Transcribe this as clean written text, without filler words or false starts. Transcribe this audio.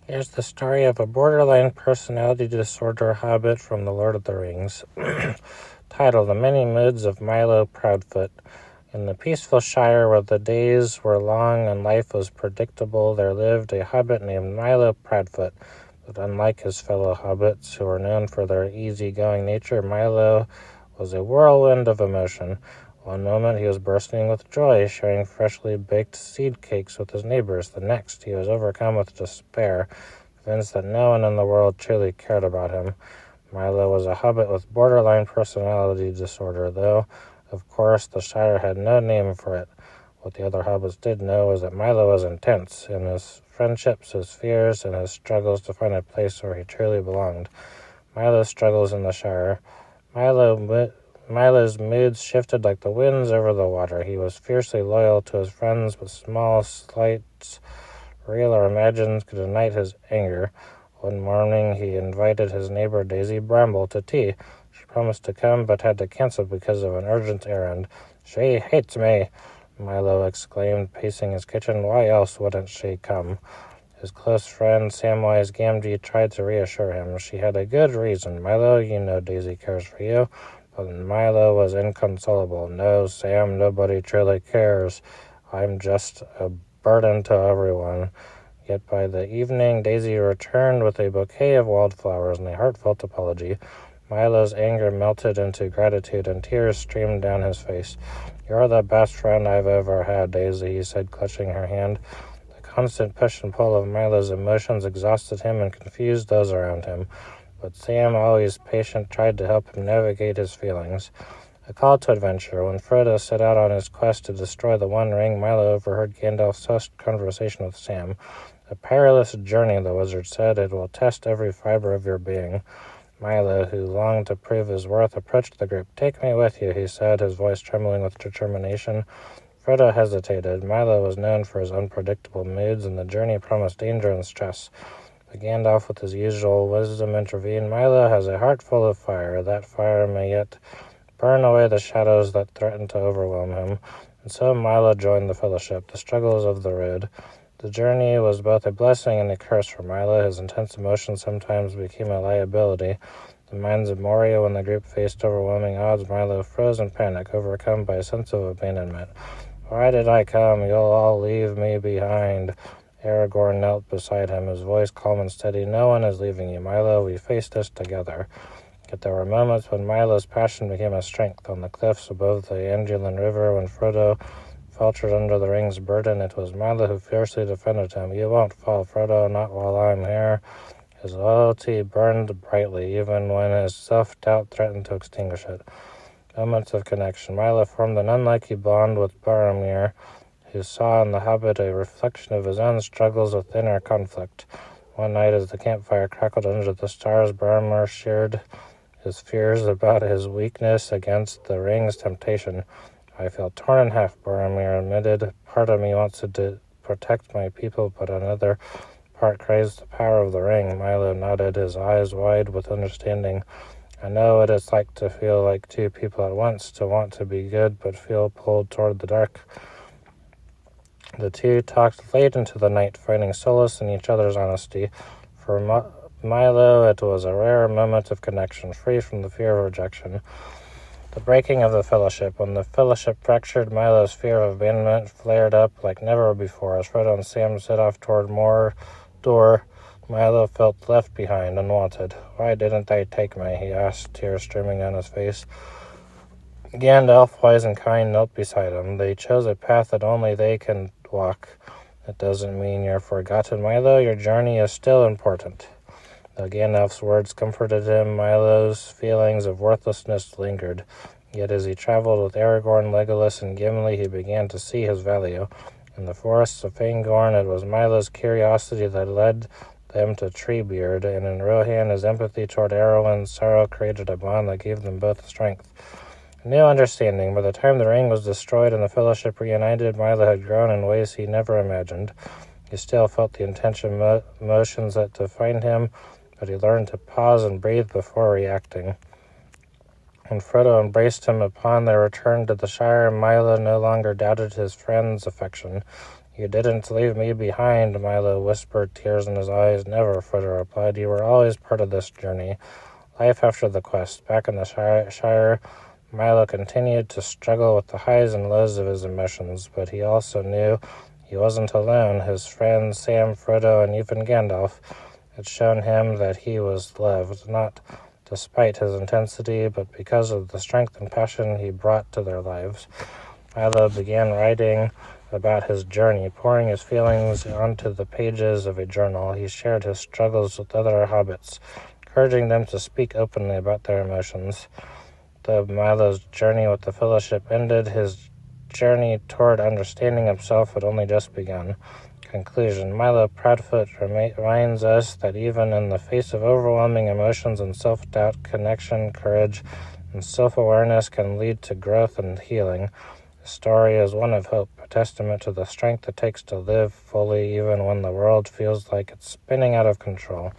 Here's the story of a borderline personality disorder hobbit from The Lord of the Rings. Title: The Many Moods of Milo Proudfoot. In the peaceful Shire where the days were long and life was predictable, there lived a hobbit named Milo Proudfoot. But unlike his fellow hobbits, who were known for their easygoing nature, Milo was a whirlwind of emotion. One moment he was bursting with joy, sharing freshly baked seed cakes with his neighbors. The next he was overcome with despair, convinced that no one in the world truly cared about him. Milo was a hobbit with borderline personality disorder, though, of course, the Shire had no name for it. What the other hobbits did know was that Milo was intense in his friendships, his fears, and his struggles to find a place where he truly belonged. Milo's struggles in the Shire. Milo's moods shifted like the winds over the water. He was fiercely loyal to his friends, but small slights, real or imagined, could ignite his anger. One morning he invited his neighbor Daisy Bramble to tea. She promised to come, but had to cancel because of an urgent errand. "She hates me," Milo exclaimed, pacing his kitchen. "Why else wouldn't she come?" His close friend Samwise Gamgee tried to reassure him. "She had a good reason, Milo. You know Daisy cares for you." But Milo was inconsolable. "No, Sam, nobody truly cares. I'm just a burden to everyone." Yet by the evening, Daisy returned with a bouquet of wildflowers and a heartfelt apology. Milo's anger melted into gratitude, and tears streamed down his face. "You're the best friend I've ever had, Daisy," he said, clutching her hand. The constant push and pull of Milo's emotions exhausted him and confused those around him. But Sam, always patient, tried to help him navigate his feelings. A call to adventure. When Frodo set out on his quest to destroy the One Ring, Milo overheard Gandalf's hushed conversation with Sam. "A perilous journey," the wizard said. "It will test every fiber of your being." Milo, who longed to prove his worth, approached the group. "Take me with you," he said, his voice trembling with determination. Frodo hesitated. Milo was known for his unpredictable moods, and the journey promised danger and stress. But Gandalf, with his usual wisdom, intervened. "Milo has a heart full of fire. That fire may yet burn away the shadows that threaten to overwhelm him." And so Milo joined the Fellowship. The struggles of the road. The journey was both a blessing and a curse for Milo. His intense emotions sometimes became a liability. The minds of Moria, when the group faced overwhelming odds, Milo froze in panic, overcome by a sense of abandonment. "Why did I come? You'll all leave me behind." Aragorn knelt beside him, his voice calm and steady. "No one is leaving you, Milo. We face this together." Yet there were moments when Milo's passion became a strength. On the cliffs above the Anduin River, when Frodo faltered under the ring's burden, it was Milo who fiercely defended him. "You won't fall, Frodo, not while I'm here." His loyalty burned brightly, even when his self-doubt threatened to extinguish it. Moments of connection. Milo formed an unlikely bond with Boromir, who saw in the Hobbit a reflection of his own struggles with inner conflict. One night, as the campfire crackled under the stars, Boromir shared his fears about his weakness against the ring's temptation. "I feel torn in half," Boromir admitted. "Part of me wants to protect my people, but another part craves the power of the ring." Milo nodded, his eyes wide with understanding. "I know what it's like to feel like two people at once, to want to be good but feel pulled toward the dark." The two talked late into the night, finding solace in each other's honesty. For Milo, it was a rare moment of connection, free from the fear of rejection. The breaking of the Fellowship. When the Fellowship fractured, Milo's fear of abandonment flared up like never before. As Frodo and Sam set off toward Mordor, Milo felt left behind, unwanted. "Why didn't they take me?" he asked, tears streaming down his face. Gandalf, wise and kind, knelt beside him. "They chose a path that only they can walk. It doesn't mean you're forgotten, Milo. Your journey is still important." Though Gandalf's words comforted him, Milo's feelings of worthlessness lingered. Yet as he traveled with Aragorn, Legolas, and Gimli, he began to see his value. In the forests of Fangorn, it was Milo's curiosity that led them to Treebeard, and in Rohan, his empathy toward Arwen's sorrow created a bond that gave them both strength. A new understanding. By the time the ring was destroyed and the Fellowship reunited, Milo had grown in ways he never imagined. He still felt the intense emotions that defined him, but he learned to pause and breathe before reacting. When Frodo embraced him upon their return to the Shire, Milo no longer doubted his friend's affection. "You didn't leave me behind," Milo whispered, tears in his eyes. "Never," Frodo replied. "You were always part of this journey." Life after the quest. Back in the Shire, Milo continued to struggle with the highs and lows of his emotions, but he also knew he wasn't alone. His friends Sam, Frodo, and even Gandalf had shown him that he was loved, not despite his intensity, but because of the strength and passion he brought to their lives. Milo began writing about his journey, pouring his feelings onto the pages of a journal. He shared his struggles with other hobbits, encouraging them to speak openly about their emotions. Though Milo's journey with the Fellowship ended, his journey toward understanding himself had only just begun. Conclusion. Milo Proudfoot reminds us that even in the face of overwhelming emotions and self-doubt, connection, courage, and self-awareness can lead to growth and healing. The story is one of hope, a testament to the strength it takes to live fully even when the world feels like it's spinning out of control.